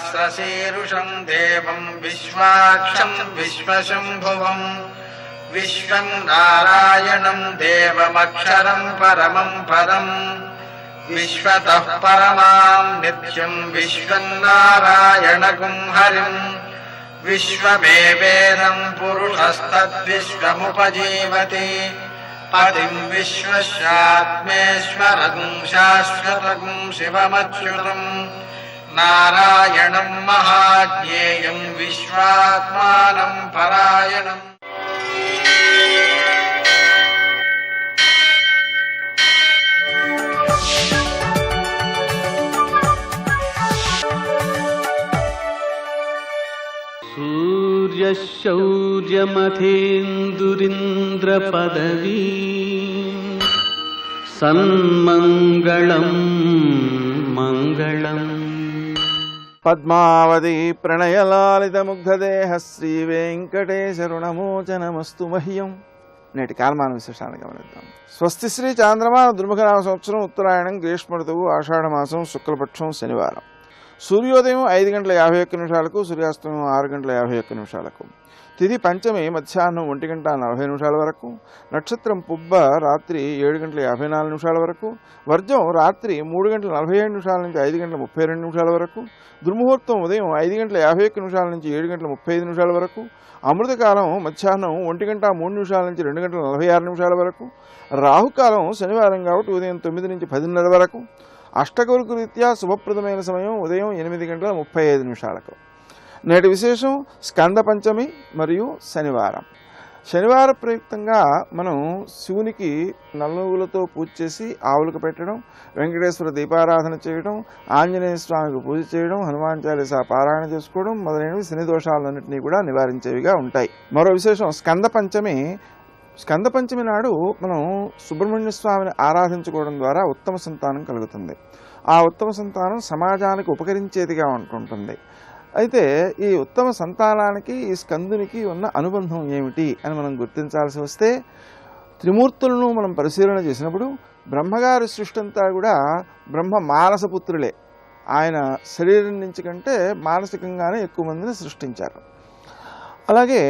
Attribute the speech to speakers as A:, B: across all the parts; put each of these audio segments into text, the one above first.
A: सहस्रशीर्षं देवं विश्वाक्षं विश्वशम्भुवं विश्वं नारायणं देवमक्षरं परमं पदम् विश्वतः परमां नित्यं विश्वं नारायणगुं हरिम् विश्वमेवेदं पुरुषस्तद्विश्वमुपजीवति पतिं विश्वस्यात्मेश्वरगुं शाश्वतगुं शिवमच्युतं नारायणं महाज्ञेयं विश्वात्मानं परायणम्।
B: सूर्यशौर्यमथेन्दुरिन्द्रपदवी सन्मङ्गलं मङ्गलम्।
C: పద్మావతి ప్రణయలాలితముగ్ధదేహ శ్రీ వెంకటేశరుణమోచనమస్తు మహ్యం. నేటి కాలమాన విశేషాన్ని గమనిద్దాం. స్వస్తి శ్రీ చాంద్రమాన దుర్ముఖనామ సంవత్సరం ఉత్తరాయణం గ్రీష్మ ఋతువు ఆషాఢమాసం శుక్లపక్షం శనివారం. సూర్యోదయం 5:51 సూర్యాస్తమయం 6:51. తిథి పంచమి మధ్యాహ్నం 1:40 వరకు. నక్షత్రం పుబ్బ రాత్రి 7:54 వరకు. వర్జం రాత్రి 3:47 నుంచి 5:32 వరకు. దుర్ముహూర్తం ఉదయం 5:51 నుంచి 7:35 వరకు. అమృతకాలం మధ్యాహ్నం 1:03 నుంచి 2:46 వరకు. రాహుకాలం శనివారం కాబట్టి ఉదయం 9 నుంచి 10:30 వరకు. అష్టకౌలిక రీత్యా శుభప్రదమైన సమయం ఉదయం 8:35. నేటి విశేషం స్కంద పంచమి మరియు శనివారం. శనివార ప్రయుక్తంగా మనం శివునికి నల్లనువ్వులతో పూజ చేసి ఆవులకు పెట్టడం, వెంకటేశ్వర దీపారాధన చేయడం, ఆంజనేయ స్వామికి పూజ చేయడం, హనుమాన్ చాలీసా పారాయణ చేసుకోవడం మొదలైనవి శని దోషాలన్నింటినీ కూడా నివారించేవిగా ఉంటాయి. మరో విశేషం స్కంద పంచమి. స్కంద పంచమి నాడు మనం సుబ్రహ్మణ్య స్వామిని ఆరాధించుకోవడం ద్వారా ఉత్తమ సంతానం కలుగుతుంది. ఆ ఉత్తమ సంతానం సమాజానికి ఉపకరించేదిగా ఉంటుంటుంది. అయితే ఈ ఉత్తమ సంతానానికి ఈ స్కందునికి ఉన్న అనుబంధం ఏమిటి అని మనం గుర్తించాల్సి వస్తే, త్రిమూర్తులను మనం పరిశీలన చేసినప్పుడు బ్రహ్మగారి సృష్టి అంతా కూడా బ్రహ్మ మానసపుత్రులే. ఆయన శరీరం నుంచి కంటే మానసికంగానే ఎక్కువ మందిని సృష్టించారు. అలాగే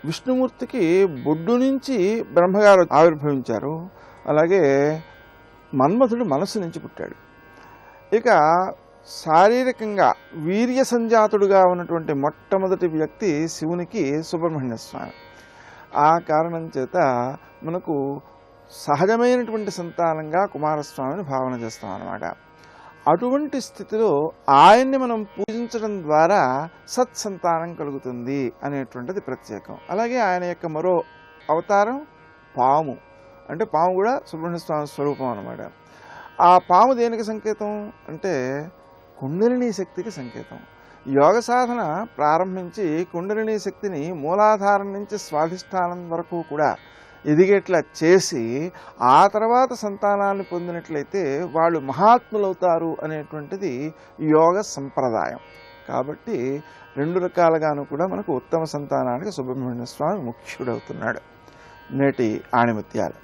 C: విష్ణుమూర్తికి బొడ్డు నుంచి బ్రహ్మగారు ఆవిర్భవించారు. అలాగే మన్మథుడు మనస్సు నుంచి పుట్టాడు. ఇక శారీరకంగా వీర్య సంజాతుడుగా ఉన్నటువంటి మొట్టమొదటి వ్యక్తి శివునికి సుబ్రహ్మణ్య స్వామి. ఆ కారణం చేత మనకు సహజమైనటువంటి సంతానంగా కుమారస్వామిని భావన చేస్తాం అన్నమాట. అటువంటి స్థితిలో ఆయన్ని మనం పూజించడం ద్వారా సత్సంతానం కలుగుతుంది అనేటువంటిది ప్రత్యేకం. అలాగే ఆయన యొక్క మరో అవతారం పాము. అంటే పాము కూడా సుబ్రహ్మణ్య స్వామి స్వరూపం అన్నమాట. ఆ పాము దేనికి సంకేతం అంటే కుండలినీ శక్తికి సంకేతం. యోగ సాధన ప్రారంభించి కుండలినీ శక్తిని మూలాధారం నుంచి స్వాధిష్టానం వరకు కూడా ఎదిగేట్లా చేసి ఆ తర్వాత సంతానాన్ని పొందినట్లయితే వాళ్ళు మహాత్ములవుతారు అనేటువంటిది యోగ సంప్రదాయం. కాబట్టి రెండు రకాలుగాను కూడా మనకు ఉత్తమ సంతానానికి సుబ్రహ్మణ్య స్వామి ముఖ్యుడవుతున్నాడు. నేటి ఆణిముత్యాలు.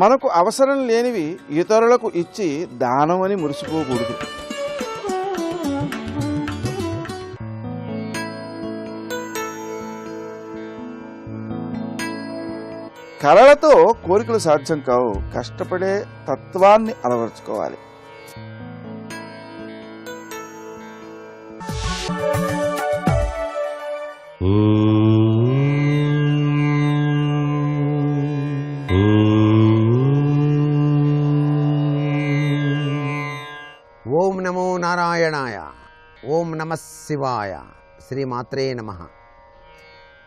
C: మనకు అవసరం లేనివి ఇతరులకు ఇచ్చి దానమని మురిసిపోకూడదు. కళలతో కోరికలు సాధ్యం కావు. కష్టపడే తత్వాన్ని అలవరుచుకోవాలి.
D: ఓం నమో నారాయణాయ. ఓం నమః శివాయ. శ్రీమాత్రే నమః.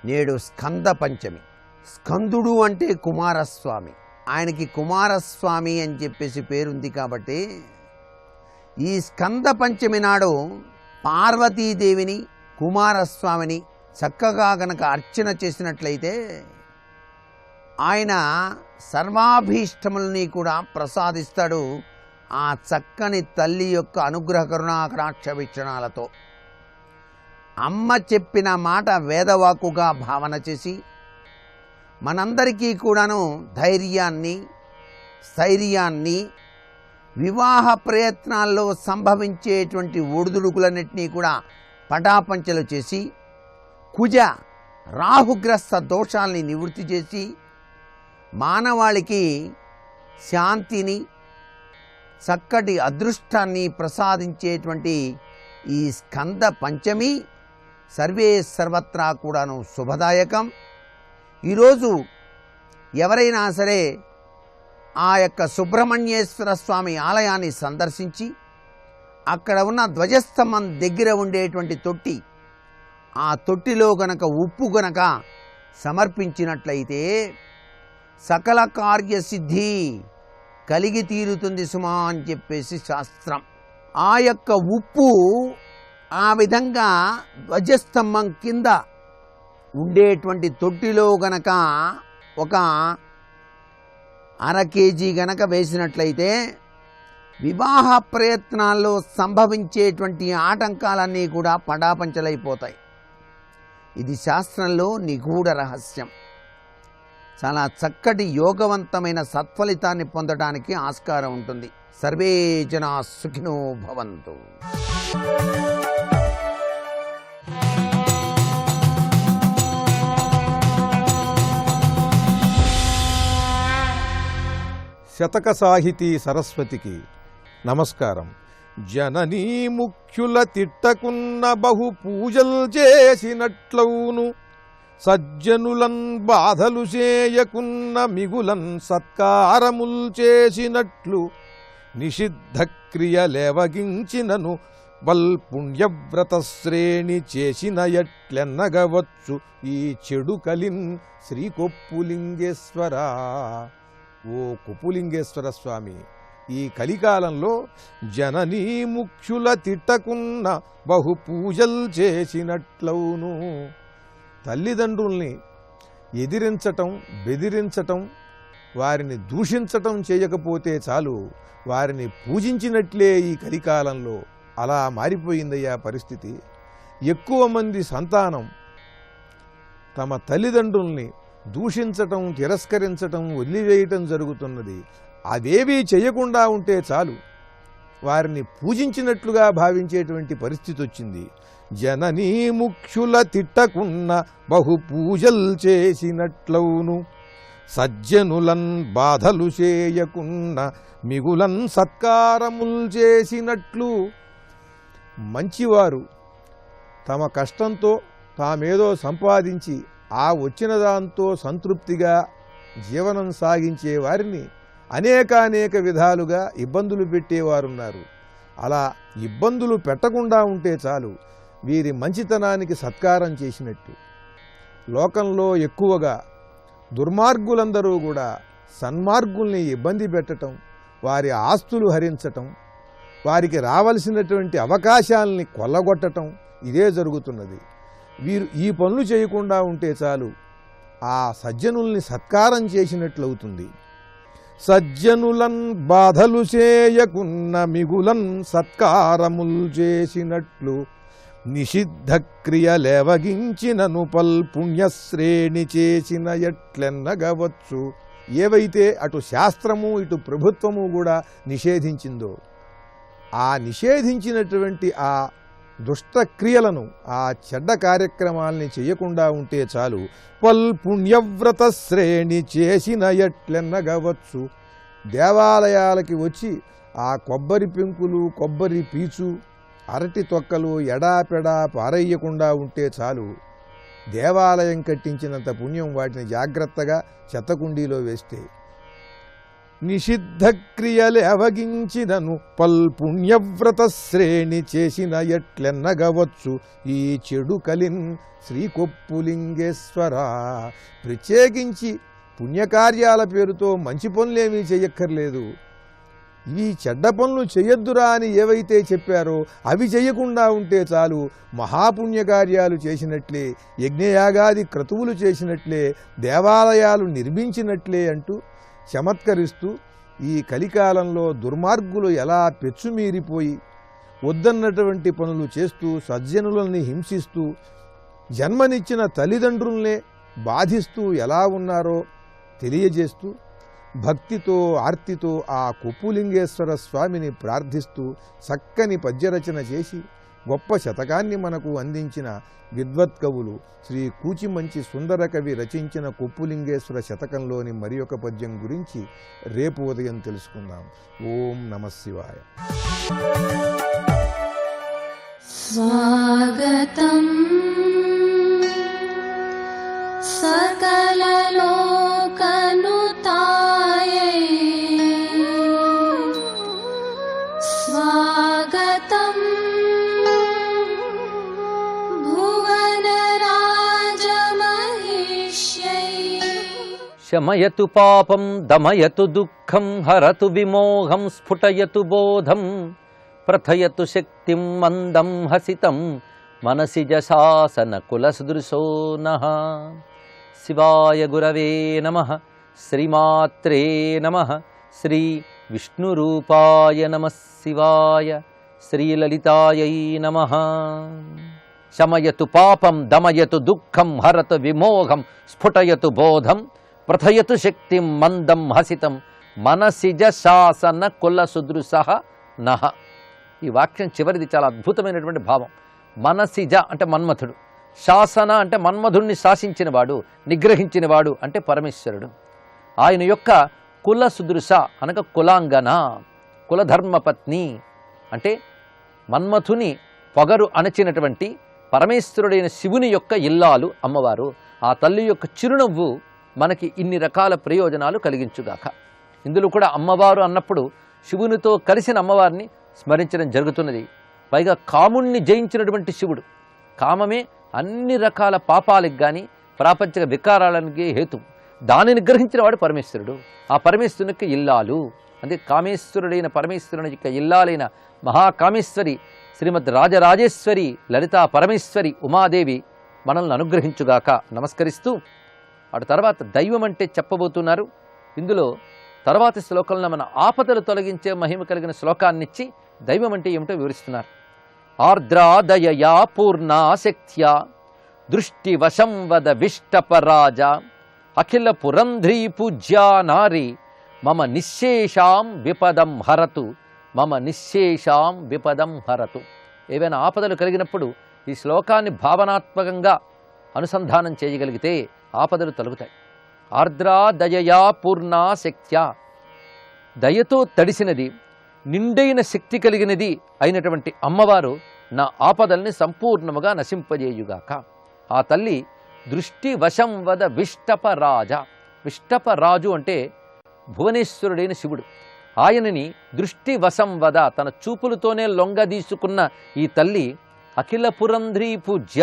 D: నేడు స్కంద పంచమి. స్కందుడు అంటే కుమారస్వామి. ఆయనకి కుమారస్వామి అని చెప్పేసి పేరుంది కాబట్టి ఈ స్కంద పంచమి నాడు పార్వతీదేవిని కుమారస్వామిని చక్కగా గనక అర్చన చేసినట్లయితే ఆయన సర్వాభీష్టములని కూడా ప్రసాదిస్తాడు. ఆ చక్కని తల్లి యొక్క అనుగ్రహ కరుణాకటాక్ష వీక్షణాలతో అమ్మ చెప్పిన మాట వేదవాక్కుగా భావన చేసి మనందరికీ కూడాను ధైర్యాన్ని, స్థైర్యాన్ని, వివాహ ప్రయత్నాల్లో సంభవించేటువంటి ఒడిదుడుకులన్నింటినీ కూడా పటాపంచలు చేసి కుజ రాహుగ్రస్త దోషాల్ని నివృత్తి చేసి మానవాళికి శాంతిని, చక్కటి అదృష్టాన్ని ప్రసాదించేటువంటి ఈ స్కంద పంచమి సర్వే సర్వత్రా కూడాను శుభదాయకం. ఈరోజు ఎవరైనా సరే ఆ యొక్క సుబ్రహ్మణ్యేశ్వర స్వామి ఆలయాన్ని సందర్శించి అక్కడ ఉన్న ధ్వజస్తంభం దగ్గర ఉండేటువంటి తొట్టి, ఆ తొట్టిలో గనక ఉప్పు గనక సమర్పించినట్లయితే సకల కార్యసిద్ధి కలిగి తీరుతుంది సుమా అని చెప్పేసి శాస్త్రం. ఆ యొక్క ఉప్పు ఆ విధంగా ధ్వజస్తంభం కింద ఉండేటువంటి తొట్టిలో గనక ఒక 1/2 కేజీ గనక వేసినట్లయితే వివాహ ప్రయత్నాల్లో సంభవించేటువంటి ఆటంకాలన్నీ కూడా పటాపంచలైపోతాయి. ఇది శాస్త్రంలో నిగూఢ రహస్యం. చాలా చక్కటి యోగవంతమైన సత్ఫలితాన్ని పొందడానికి ఆస్కారం ఉంటుంది. సర్వే జనా సుఖినో భవంతు.
E: శతక సాహితీ సరస్వతికి నమస్కారం. జననీ ముఖ్యుల తిట్టకున్న బహు పూజలు చేసినట్లవును, సజ్జనులన్ బాధలు చేయకున్న మిగులన్ సత్కారముల్ చేసినట్లు, నిషిద్ధ క్రియలేవగించినను వల్పుణ్యవ్రత శ్రేణి చేసిన ఎట్లెన్నగవచ్చు ఈ చెడు కలిన్ శ్రీకొప్పులింగేశ్వర. ఓ కుప్పులింగేశ్వర స్వామి, ఈ కలికాలంలో జననీ ముఖ్యుల తిట్టకున్న బహు పూజలు చేసినట్లవును. తల్లిదండ్రుల్ని ఎదిరించటం, బెదిరించటం, వారిని దూషించటం చేయకపోతే చాలు, వారిని పూజించినట్లే ఈ కలికాలంలో. అలా మారిపోయిందయ్యా పరిస్థితి. ఎక్కువ మంది సంతానం తమ తల్లిదండ్రుల్ని దూషించటం, తిరస్కరించటం, వదిలివేయటం జరుగుతున్నది. అవేవీ చేయకుండా ఉంటే చాలు, వారిని పూజించినట్లుగా భావించేటువంటి పరిస్థితి వచ్చింది. జననీ ముఖ్యుల తిట్టకున్న బహు పూజలు చేసినట్లవును, సజ్జనులన్ బాధలు చేయకున్న మిగులన్ సత్కారముల్ చేసినట్లు. మంచివారు తమ కష్టంతో తామేదో సంపాదించి ఆ వచ్చిన దాంతో సంతృప్తిగా జీవనం సాగించే వారిని అనేక విధాలుగా ఇబ్బందులు పెట్టేవారున్నారు. అలా ఇబ్బందులు పెట్టకుండా ఉంటే చాలు, వీరి మంచితనానికి సత్కారం చేసినట్టు. లోకంలో ఎక్కువగా దుర్మార్గులందరూ కూడా సన్మార్గుల్ని ఇబ్బంది పెట్టడం, వారి ఆస్తులు హరించటం, వారికి రావలసినటువంటి అవకాశాలని కొల్లగొట్టడం, ఇదే జరుగుతున్నది. వీరు ఈ పనులు చేయకుండా ఉంటే చాలు, ఆ సజ్జనుల్ని సత్కారం చేసినట్లవుతుంది. సజ్జనులన్ బాధలు చేయకున్న మిగులన్ సత్కారముల్ చేసినట్లు, నిషిద్ధ క్రియలేవగించినను పల్పుణ్యశ్రేణి చేసిన ఎట్లెన్నగవచ్చు. ఏవైతే అటు శాస్త్రము ఇటు ప్రభుత్వము కూడా నిషేధించిందో, ఆ నిషేధించినటువంటి ఆ దుష్ట క్రియలను, ఆ చెడ్డ కార్యక్రమాల్ని చేయకుండా ఉంటే చాలు, పల్పుణ్యవ్రత శ్రేణి చేసిన ఎట్లెన్నగవచ్చు. దేవాలయాలకి వచ్చి ఆ కొబ్బరి పెంకులు, కొబ్బరి పీచు, అరటి తొక్కలు ఎడాపెడా పారేయకుండా ఉంటే చాలు, దేవాలయం కట్టించినంత పుణ్యం వాటిని జాగ్రత్తగా చెత్తకుండీలో వేస్తే. నిషిద్ధ క్రియలు అవగించినను పల్పుణ్యవ్రత శ్రేణి చేసిన ఎట్లెన్నగవచ్చు ఈ చెడు కలిన్ శ్రీకొప్పులింగేశ్వర. ప్రత్యేకించి పుణ్యకార్యాల పేరుతో మంచి పనులేమీ చేయక్కర్లేదు. ఈ చెడ్డ పనులు చేయొద్దురా అని ఏవైతే చెప్పారో అవి చేయకుండా ఉంటే చాలు, మహాపుణ్యకార్యాలు చేసినట్లే, యజ్ఞయాగాది క్రతువులు చేసినట్లే, దేవాలయాలు నిర్మించినట్లే అంటూ చమత్కరిస్తూ ఈ కలికాలంలో దుర్మార్గులు ఎలా పెచ్చుమీరిపోయి వద్దన్నటువంటి పనులు చేస్తూ సజ్జనులని హింసిస్తూ జన్మనిచ్చిన తల్లిదండ్రుల్నే బాధిస్తూ ఎలా ఉన్నారో తెలియజేస్తూ భక్తితో ఆర్తితో ఆ కొప్పులింగేశ్వర స్వామిని ప్రార్థిస్తూ చక్కని పద్యరచన చేసి గొప్ప శతకాన్ని మనకు అందించిన విద్వత్కవులు శ్రీ కూచిమంచి సుందర కవి రచించిన కొప్పులింగేశ్వర శతకంలోని మరి ఒక పద్యం గురించి రేపు ఉదయం తెలుసుకుందాం. ఓం నమః శివాయ.
F: స్వాగతం సకలలోకనుతాయై స్వాగతం భువనరాజమహిష్యై.
G: శమయతు పాపం దమయతు దుఃఖం హరతు విమోహం స్ఫుటయతు బోధం ప్రథయతు శక్తిం మందం హసితం మనసిజ శాసన కులసదృశో నః. శివాయ గురవే నమః. శ్రీమాత్రే నమః. శ్రీ విష్ణురూపాయ నమః శివాయ. శ్రీలలితాయై నమః. శమయతు పాపం దమయతు దుఃఖం హరతు విమోహం స్ఫుటయతు బోధం ప్రథయతు శక్తిం మందం హసితం మనసిజ శాసన కులసదృశః నః. ఈ వాక్యం చివరిది చాలా అద్భుతమైనటువంటి భావం. మనసిజ అంటే మన్మథుడు, శాసన అంటే మన్మధుడిని శాసించినవాడు, నిగ్రహించినవాడు అంటే పరమేశ్వరుడు. ఆయన యొక్క కుల సుదృశ అనగా కులాంగన, కులధర్మపత్ని అంటే మన్మథుని పొగరు అణచినటువంటి పరమేశ్వరుడైన శివుని యొక్క ఇల్లాలు అమ్మవారు. ఆ తల్లి యొక్క చిరునవ్వు మనకి ఇన్ని రకాల ప్రయోజనాలు కలిగించుగాక. ఇందులో కూడా అమ్మవారు అన్నప్పుడు శివునితో కలిసిన అమ్మవారిని స్మరించడం జరుగుతున్నది. పైగా కాముణ్ణి జయించినటువంటి శివుడు. కామమే అన్ని రకాల పాపాలకు కానీ ప్రాపంచిక వికారాలకి హేతు. దానిని గ్రహించిన వాడు పరమేశ్వరుడు. ఆ పరమేశ్వరునికి ఇల్లాలు అంటే కామేశ్వరుడైన పరమేశ్వరుని యొక్క ఇల్లాలైన మహాకామేశ్వరి శ్రీమద్ రాజరాజేశ్వరి లలితా పరమేశ్వరి ఉమాదేవి మనల్ని అనుగ్రహించుగాక నమస్కరిస్తూ అటు తర్వాత దైవం అంటే చెప్పబోతున్నారు. ఇందులో తర్వాతి శ్లోకంలో మన ఆపదలు తొలగించే మహిమ కలిగిన శ్లోకాన్నిచ్చి దైవం అంటే ఏమిటో వివరిస్తున్నారు. ఆర్ద్రాదయయా పూర్ణా శక్త్యా దృష్టివశం వద విష్టపరాజ అఖిల పురంధ్రీ పూజ్యా నారి మమ నిశ్శేషాం విపదం హరతు మమ నిశ్శేషాం విపదం హరతు. ఏవైనా ఆపదలు కలిగినప్పుడు ఈ శ్లోకాన్ని భావనాత్మకంగా అనుసంధానం చేయగలిగితే ఆపదలు తొలగుతాయి. ఆర్ద్రా దయయా పూర్ణా శక్త్యా, దయతో తడిసినది నిండైన శక్తి కలిగినది అయినటువంటి అమ్మవారు నా ఆపదల్ని సంపూర్ణముగా నశింపజేయుగాక. ఆ తల్లి దృష్టి వశం వద విష్టపరాజ. విష్టపరాజు అంటే భువనేశ్వరుడైన శివుడు. ఆయనని దృష్టి వశం వద తన చూపులతోనే లొంగదీసుకున్న ఈ తల్లి అఖిల పురంధ్రీ పూజ్య,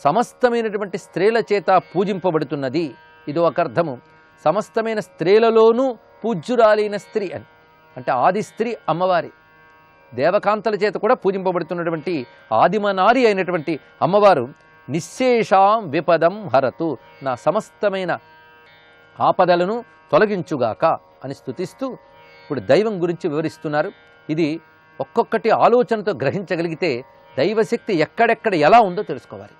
G: సమస్తమైనటువంటి స్త్రీల చేత పూజింపబడుతున్నది. ఇది ఒక అర్థము. సమస్తమైన స్త్రీలలోనూ పూజ్యురాలైన స్త్రీ అని అంటే ఆది స్త్రీ అమ్మవారి. దేవకాంతల చేత కూడా పూజింపబడుతున్నటువంటి ఆదిమనారి అయినటువంటి అమ్మవారు నిశ్శేషాం విపదం హరతు, నా సమస్తమైన ఆపదలను తొలగించుగాక అని స్తుతిస్తూ ఇప్పుడు దైవం గురించి వివరిస్తున్నారు. ఇది ఒక్కొక్కటి ఆలోచనతో గ్రహించగలిగితే దైవశక్తి ఎక్కడెక్కడ ఎలా ఉందో తెలుసుకోవాలి.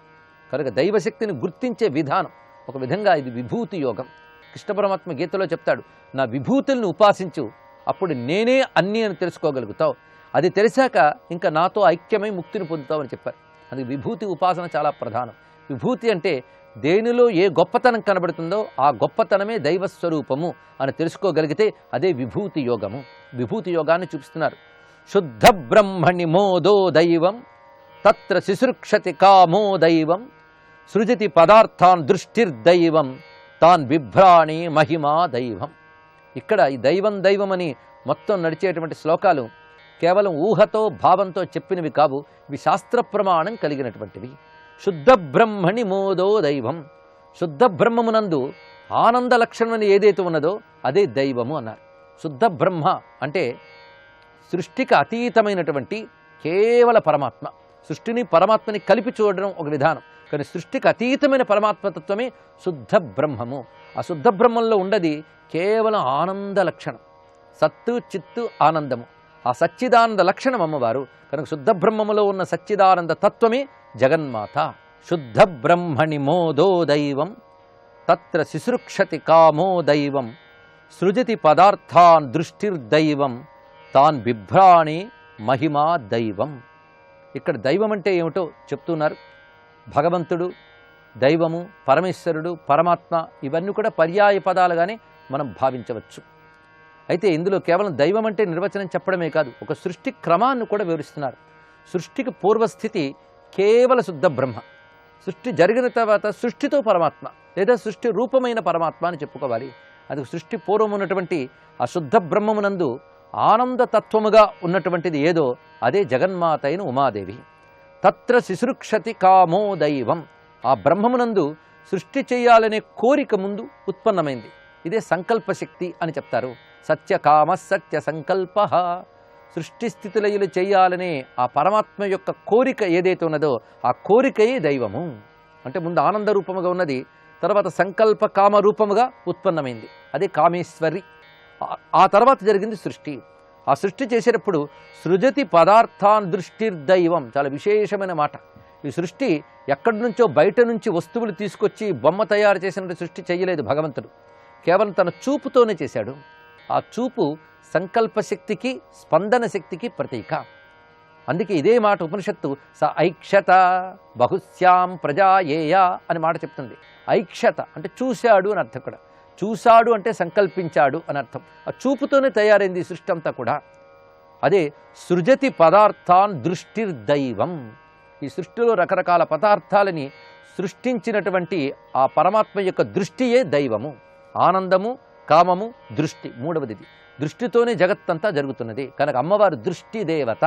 G: కనుక దైవశక్తిని గుర్తించే విధానం ఒక విధంగా ఇది విభూతి యోగం. కృష్ణ పరమాత్మ గీతలో చెప్తాడు, నా విభూతుల్ని ఉపాసించు, అప్పుడు నేనే అన్నీ అని తెలుసుకోగలుగుతావు. అది తెలిసాక ఇంకా నాతో ఐక్యమై ముక్తిని పొందుతావు అని చెప్పారు. అందుకే విభూతి ఉపాసన చాలా ప్రధానం. విభూతి అంటే దేనిలో ఏ గొప్పతనం కనబడుతుందో ఆ గొప్పతనమే దైవస్వరూపము అని తెలుసుకోగలిగితే అదే విభూతి యోగము. విభూతి యోగాన్ని చూపిస్తున్నారు. శుద్ధ బ్రహ్మణి మోదో దైవం తత్ర శిశుర్క్షతి కామో దైవం సృజతి పదార్థాన్ దృష్టిర్దైవం తాన్ బిభ్రాణి మహిమా దైవం. ఇక్కడ ఈ దైవం దైవం అని మొత్తం నడిచేటువంటి శ్లోకాలు కేవలం ఊహతో భావంతో చెప్పినవి కావు. ఇవి శాస్త్ర ప్రమాణం కలిగినటువంటివి. శుద్ధ బ్రహ్మణి మోదో దైవం. శుద్ధ బ్రహ్మమునందు ఆనంద లక్షణం ఏదైతే ఉన్నదో అదే దైవము అన్నారు. శుద్ధ బ్రహ్మ అంటే సృష్టికి అతీతమైనటువంటి కేవల పరమాత్మ. సృష్టిని పరమాత్మని కలిపి చూడడం ఒక విధానం, కానీ సృష్టికి అతీతమైన పరమాత్మతత్వమే శుద్ధ బ్రహ్మము. ఆ శుద్ధ బ్రహ్మంలో ఉండది కేవలం ఆనంద లక్షణం, సత్తు చిత్తు ఆనందము. ఆ సచ్చిదానంద లక్షణం అమ్మవారు. కనుక శుద్ధ బ్రహ్మములో ఉన్న సచ్చిదానంద తత్వమే జగన్మాత. శుద్ధ బ్రహ్మణి మోదో దైవం తత్ర శిశృక్షతి కామో దైవం సృజతి పదార్థాన్ దృష్టిర్దైవం తాన్ బిభ్రాణి మహిమా దైవం. ఇక్కడ దైవం అంటే ఏమిటో చెప్తున్నారు. భగవంతుడు, దైవము, పరమేశ్వరుడు, పరమాత్మ ఇవన్నీ కూడా పర్యాయ పదాలుగానే మనం భావించవచ్చు. అయితే ఇందులో కేవలం దైవం అంటే నిర్వచనం చెప్పడమే కాదు, ఒక సృష్టి క్రమాన్ని కూడా వివరిస్తున్నారు. సృష్టికి పూర్వస్థితి కేవల శుద్ధ బ్రహ్మ. సృష్టి జరిగిన తర్వాత సృష్టితో పరమాత్మ లేదా సృష్టి రూపమైన పరమాత్మ అని చెప్పుకోవాలి. అది సృష్టి పూర్వం ఉన్నటువంటి ఆ శుద్ధ బ్రహ్మమునందు ఆనందతత్వముగా ఉన్నటువంటిది ఏదో అదే జగన్మాత అయిన ఉమాదేవి. తత్ర శిశృక్షతి కామో దైవం. ఆ బ్రహ్మమునందు సృష్టి చేయాలనే కోరిక ముందు ఉత్పన్నమైంది. ఇదే సంకల్పశక్తి అని చెప్తారు. సత్యకామ సత్య సంకల్ప. సృష్టి స్థితిలయులు చేయాలనే ఆ పరమాత్మ యొక్క కోరిక ఏదైతే ఉన్నదో ఆ కోరికయే దైవము. అంటే ముందు ఆనంద రూపముగా ఉన్నది, తర్వాత సంకల్ప కామ రూపముగా ఉత్పన్నమైంది, అదే కామేశ్వరి. ఆ తర్వాత జరిగింది సృష్టి. ఆ సృష్టి చేసేటప్పుడు సృజతి పదార్థాన్ దృష్టిర్దైవం. చాలా విశేషమైన మాట. ఈ సృష్టి ఎక్కడి నుంచో బయట నుంచి వస్తువులు తీసుకొచ్చి బొమ్మ తయారు చేసినట్టు సృష్టి చేయలేదు భగవంతుడు. కేవలం తన చూపుతోనే చేశాడు. ఆ చూపు సంకల్ప శక్తికి, స్పందన శక్తికి ప్రతీక. అందుకే ఇదే మాట ఉపనిషత్తు స ఐక్షత బహుశ్యాం ప్రజాయేయ అని మాట చెప్తుంది. ఐక్షత అంటే చూశాడు అని అర్థం. కూడా చూశాడు అంటే సంకల్పించాడు అని అర్థం. ఆ చూపుతోనే తయారైంది ఈ సృష్టి అంతా కూడా. అదే సృజతి పదార్థాన్ దృష్టిర్దైవం. ఈ సృష్టిలో రకరకాల పదార్థాలని సృష్టించినటువంటి ఆ పరమాత్మ యొక్క దృష్టియే దైవము. ఆనందము, కామము, దృష్టి మూడవది. దృష్టితోనే జగత్తంతా జరుగుతున్నది కనుక అమ్మవారు దృష్టి దేవత.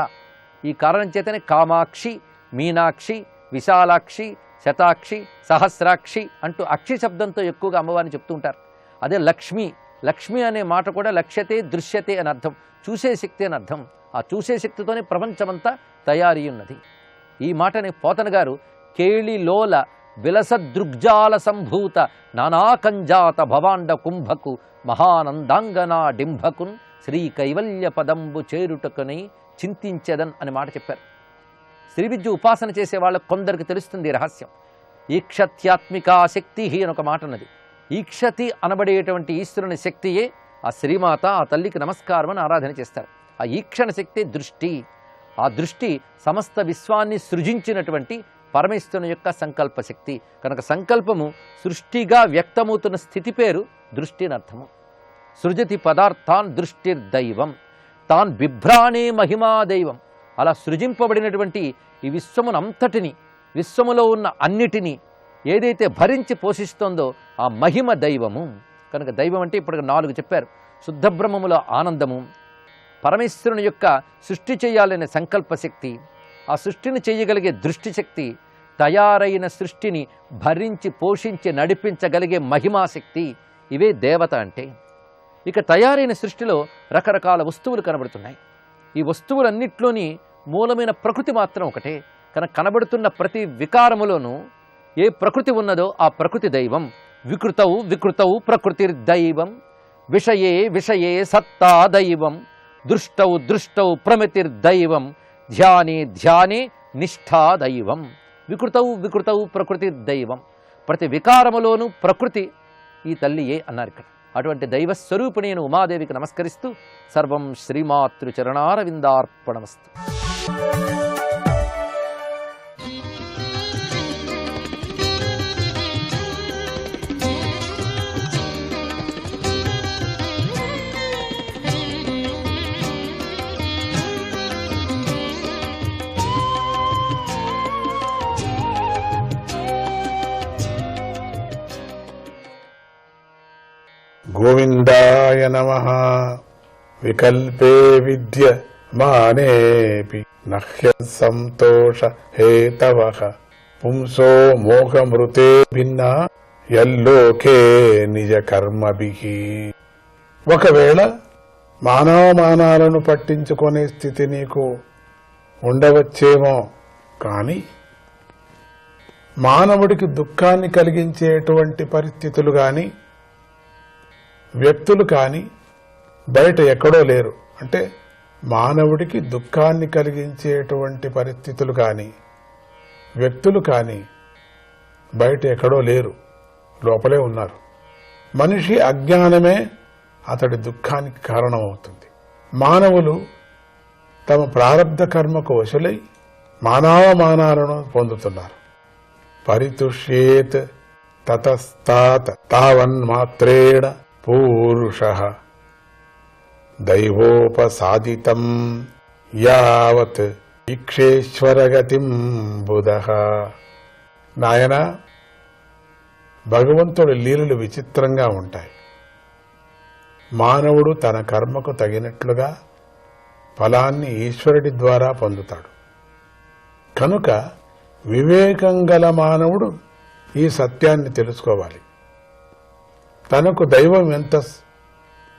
G: ఈ కారణం చేతనే కామాక్షి, మీనాక్షి, విశాలాక్షి, శతాక్షి, సహస్రాక్షి అంటూ అక్షి శబ్దంతో ఎక్కువగా అమ్మవారిని చెప్తూ ఉంటారు. అదే లక్ష్మి. లక్ష్మి అనే మాట కూడా లక్ష్యతే, దృశ్యతే అని అర్థం, చూసే శక్తి అని అర్థం. ఆ చూసే శక్తితోనే ప్రపంచమంతా తయారీ ఉన్నది. ఈ మాటని పోతన గారు కేళిలోల విలసదృగ్జాల సంభూత నానాకంజాత భవాండ కుంభకు మహానందాంగనా డింభకున్ శ్రీ కైవల్య పదంబు చేరుటకుని చింతించెదన్ అనే మాట చెప్పారు. శ్రీ విద్య ఉపాసన చేసే వాళ్ళకు కొందరికి తెలుస్తుంది ఈ రహస్యం. ఈక్షత్యాత్మికా శక్తి అని ఒక మాట ఉన్నది. ఈక్షతి అనబడేటువంటి ఈశ్వరుని శక్తియే ఆ శ్రీమాత, ఆ తల్లికి నమస్కారం అని ఆరాధన చేస్తారు. ఆ ఈక్షణ శక్తి దృష్టి. ఆ దృష్టి సమస్త విశ్వాన్ని సృజించినటువంటి పరమేశ్వరుని యొక్క సంకల్ప శక్తి కనుక సంకల్పము సృష్టిగా వ్యక్తమవుతున్న స్థితి పేరు దృష్టి అని అర్థము. సృజతి పదార్థాన్ దృష్టిర్దైవం తాన్ బిభ్రాణే మహిమా దైవం. అలా సృజింపబడినటువంటి ఈ విశ్వమునంతటిని, విశ్వములో ఉన్న అన్నిటినీ ఏదైతే భరించి పోషిస్తోందో ఆ మహిమ దైవము. కనుక దైవం అంటే ఇప్పుడు 4 చెప్పారు. శుద్ధ బ్రహ్మములో ఆనందము, పరమేశ్వరుని యొక్క సృష్టి చేయాలనే సంకల్పశక్తి, ఆ సృష్టిని చేయగలిగే దృష్టి శక్తి, తయారైన సృష్టిని భరించి పోషించి నడిపించగలిగే మహిమాశక్తి. ఇవే దేవత అంటే. ఇక తయారైన సృష్టిలో రకరకాల వస్తువులు కనబడుతున్నాయి. ఈ వస్తువులన్నిట్లోని మూలమైన ప్రకృతి మాత్రం ఒకటే. కనుక కనబడుతున్న ప్రతి వికారములోనూ ఏ ప్రకృతి ఉన్నదో ఆ ప్రకృతి దైవం. వికృతౌ వికృతౌ ప్రకృతిర్దైవం విషయే విషయే సత్తా దైవం దృష్టౌ దృష్టౌ ప్రమితిర్దైవం ధ్యానే ధ్యానే నిష్ఠా దైవం. వికృతౌ వికృతౌ ప్రకృతిర్దైవం. ప్రతి వికారములోనూ ప్రకృతి ఈ తల్లియే అన్నారు ఇక్కడ. అటువంటి దైవస్వరూపిణి అయిన ఉమాదేవికి నమస్కరిస్తూ సర్వం శ్రీమాతృచరణారవిందార్పణమస్తు.
H: గోవిందాయ నమః. వికల్పే విద్యమానేపి నహ్య సంతోష హేతవః పుంసో మోహమృతే భిన్న యల్లోకే నిజ కర్మభిః. ఒకవేళ మానవమానాలను పట్టించుకునే స్థితి నీకు ఉండవచ్చేమో, కానీ మానవుడికి దుఃఖాన్ని కలిగించేటువంటి పరిస్థితులు గాని వ్యక్తులు కానీ బయట ఎక్కడో లేరు. అంటే మానవుడికి దుఃఖాన్ని కలిగించేటువంటి పరిస్థితులు కానీ వ్యక్తులు కానీ బయట ఎక్కడో లేరు. లోపలే ఉన్నారు. మనిషి అజ్ఞానమే అతడి దుఃఖానికి కారణమవుతుంది. మానవులు తమ ప్రారబ్ధ కర్మకు వశులై మానవమానాలను పొందుతున్నారు. పరితుష్యేత్ తతస్తాత్ తావన్మాత్రేణ పూరుషః దైవోపసాదితం యావత్ ఈక్షేశ్వరగతిం బుధః. నాయన, భగవంతుడి లీలలు విచిత్రంగా ఉంటాయి. మానవుడు తన కర్మకు తగినట్లుగా ఫలాన్ని ఈశ్వరుడి ద్వారా పొందుతాడు. కనుక వివేకం గల మానవుడు ఈ సత్యాన్ని తెలుసుకోవాలి. తనకు దైవం ఎంత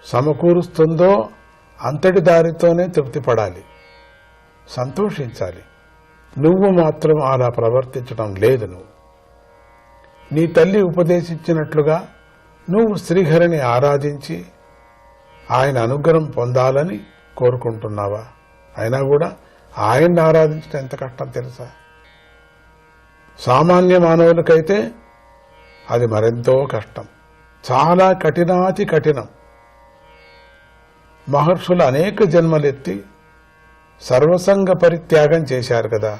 H: సమకూరుస్తుందో అంతటి దారితోనే తృప్తి పడాలి, సంతోషించాలి. నువ్వు మాత్రం అలా ప్రవర్తించడం లేదు. నీ తల్లి ఉపదేశించినట్లుగా నువ్వు శ్రీహరిని ఆరాధించి ఆయన అనుగ్రహం పొందాలని కోరుకుంటున్నావా? అయినా కూడా ఆయన్ని ఆరాధించడం ఎంత కష్టం తెలుసా? సామాన్య మానవులకైతే అది మరెంతో కష్టం, చాలా కఠినాతి కఠినం. మహర్షులు అనేక జన్మలెత్తి సర్వసంగ పరిత్యాగం చేశారు కదా.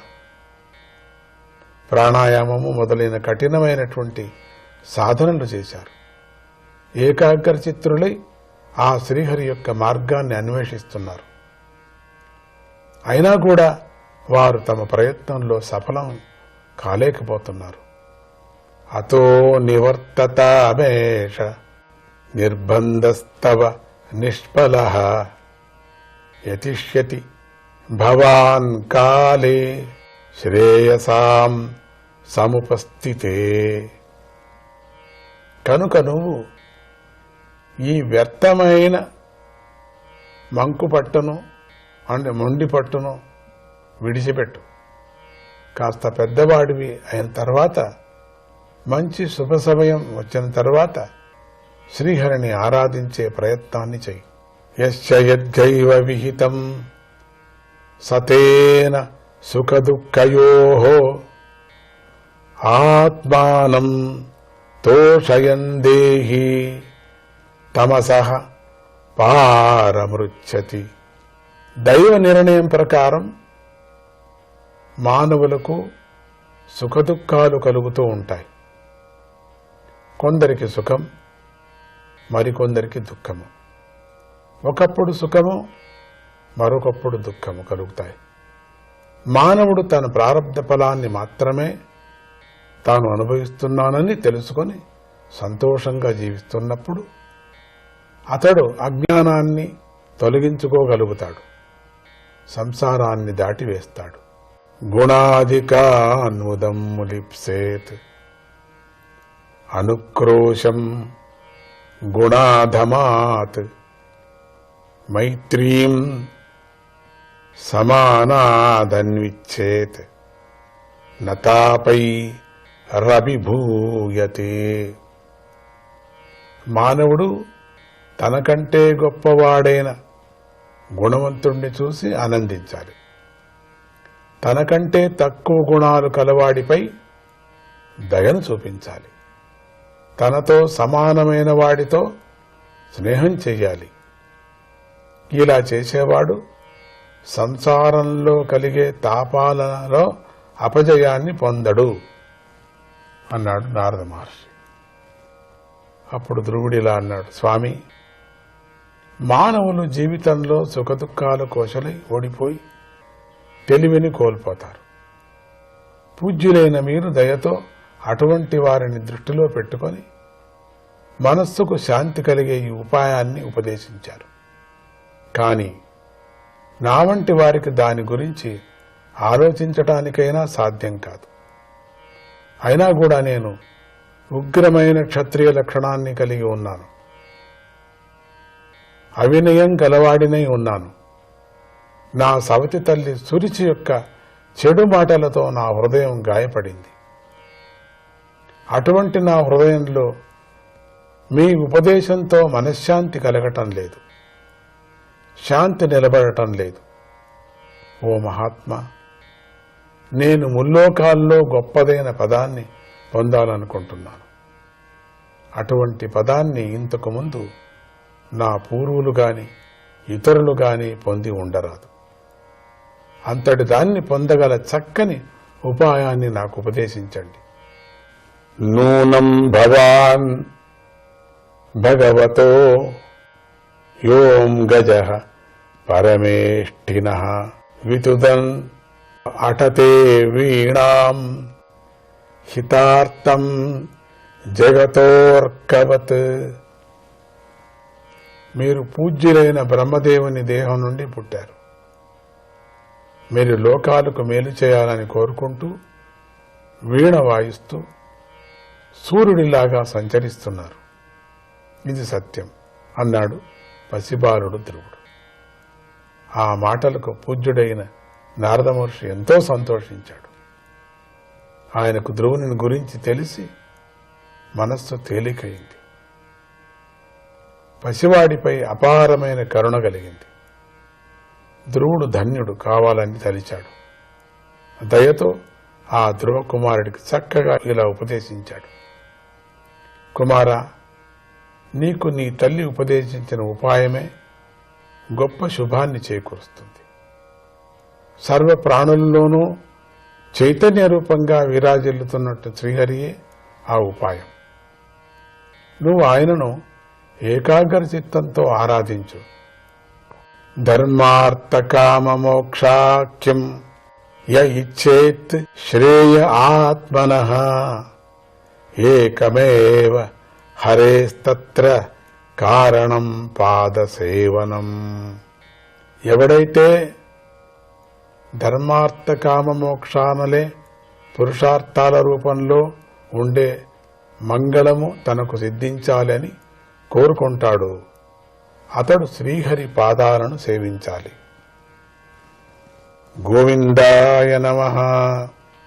H: ప్రాణాయామము మొదలైన కఠినమైనటువంటి సాధనలు చేశారు. ఏకాగ్ర చిత్రులై ఆ శ్రీహరి యొక్క మార్గాన్ని అన్వేషిస్తున్నారు. అయినా కూడా వారు తమ ప్రయత్నంలో సఫలం కాలేకపోతున్నారు. అతో నివర్తతామేష నిర్బంధస్తవ నిష్ఫలః యతిష్యతి భవాన్ కాలే శ్రేయసాం సముపస్థితే. కనుక నువ్వు ఈ వ్యర్థమైన మంకు పట్టును అంటే మొండి పట్టును విడిచిపెట్టు. కాస్త పెద్దవాడివి అయిన తర్వాత, మంచి శుభ సమయం వచ్చిన తర్వాత శ్రీహరిని ఆరాధించే ప్రయత్నాన్ని చెయ్యి. యస్య యద్గైవ విహితం సతేన సుఖదుఃఖయోః ఆత్మానం తోషయన్ దేహి తమసః పారమృచ్ఛతి. దైవ నిర్ణయం ప్రకారం మానవులకు సుఖదుఖాలు కలుగుతూ ఉంటాయి. కొందరికి సుఖం, మరికొందరికి దుఃఖము. ఒకప్పుడు సుఖము, మరొకప్పుడు దుఃఖము కలుగుతాయి. మానవుడు తన ప్రారబ్ధ ఫలాన్ని మాత్రమే తాను అనుభవిస్తున్నానని తెలుసుకొని సంతోషంగా జీవిస్తున్నప్పుడు అతడు అజ్ఞానాన్ని తొలగించుకోగలుగుతాడు, సంసారాన్ని దాటివేస్తాడు. గుణాధికాన్ముదమ్ములిప్సేత్ అనుక్రోశం గుణాధమాత్ మైత్రీం సమానాదన్విచ్చేత్ నతాపై రవిభూయతే. మానవుడు తనకంటే గొప్పవాడైన గుణవంతుణ్ణి చూసి ఆనందించాలి. తనకంటే తక్కువ గుణాలు కలవాడిపై దయను చూపించాలి. తనతో సమానమైన వాడితో స్నేహం చెయ్యాలి. ఇలా చేసేవాడు సంసారంలో కలిగే తాపాలలో అపజయాన్ని పొందడు అన్నాడు నారద మహర్షి. అప్పుడు ధ్రువుడిలా అన్నాడు, స్వామి, మానవులు జీవితంలో సుఖదుఖాల కోశలై ఓడిపోయి తెలివిని కోల్పోతారు. పూజ్యులైన మీరు దయతో అటువంటి వారిని దృష్టిలో పెట్టుకొని మనస్సుకు శాంతి కలిగే ఈ ఉపాయాన్ని ఉపదేశించారు. కానీ నా వంటి వారికి దాని గురించి ఆలోచించటానికైనా సాధ్యం కాదు. అయినా కూడా నేను ఉగ్రమైన క్షత్రియ లక్షణాన్ని కలిగి ఉన్నాను, అవినయం గలవాడినై ఉన్నాను. నా సవతి తల్లి సురిచి యొక్క చెడు మాటలతో నా హృదయం గాయపడింది. అటువంటి నా హృదయంలో మీ ఉపదేశంతో మనశ్శాంతి కలగటం లేదు, శాంతి నిలబడటం లేదు. ఓ మహాత్మా, నేను ముల్లోకాల్లో గొప్పదైన పదాన్ని పొందాలనుకుంటున్నాను. అటువంటి పదాన్ని ఇంతకు ముందు నా పూర్వులు గాని ఇతరులు గాని పొంది ఉండరాదు. అంతటి దాన్ని పొందగల చక్కని ఉపాయాన్ని నాకు ఉపదేశించండి. నూనం భవాన్ భగవతో యోం గజ పరమేష్ఠినః వితుదన్ అటతే వీణాం హితార్థం జగతోర్కవత్. మీరు పూజ్యులైన బ్రహ్మదేవుని దేహం నుండి పుట్టారు. మీరు లోకాలకు మేలు చేయాలని కోరుకుంటూ వీణ వాయిస్తూ సూర్యుడిలాగా సంచరిస్తున్నారు. ఇది సత్యం అన్నాడు పసిబాలుడు ధ్రువుడు. ఆ మాటలకు పూజ్యుడైన నారద మహర్షి ఎంతో సంతోషించాడు. ఆయనకు ధ్రువుని గురించి తెలిసి మనస్సు తేలికైంది. పసివాడిపై అపారమైన కరుణ కలిగింది. ధ్రువుడు ధన్యుడు కావాలని తలిచాడు. దయతో ఆ ధ్రువ కుమారుడికి చక్కగా ఇలా ఉపదేశించాడు. కుమారా, నీకు నీ తల్లి ఉపదేశించిన ఉపాయమే గొప్ప శుభాన్ని చేకూరుస్తుంది. సర్వ ప్రాణుల్లోనూ చైతన్య రూపంగా విరాజిల్లుతున్నట్టు శ్రీహరియే ఆ ఉపాయం. నువ్వు ఆయనను ఏకాగ్ర చిత్తంతో ఆరాధించు. ధర్మార్థ కామ మోక్షాఖ్యం య ఇచ్చేత్ శ్రేయ ఆత్మనః ఏకమేవ హరేస్తత్ర కారణం పాదసేవనం. ఎవడైతే ధర్మార్థ కామ మోక్షానలే పురుషార్థాల రూపంలో ఉండే మంగళము తనకు సిద్ధించాలని కోరుకుంటాడు, అతడు శ్రీహరి పాదాలను సేవించాలి. గోవిందాయ నమః.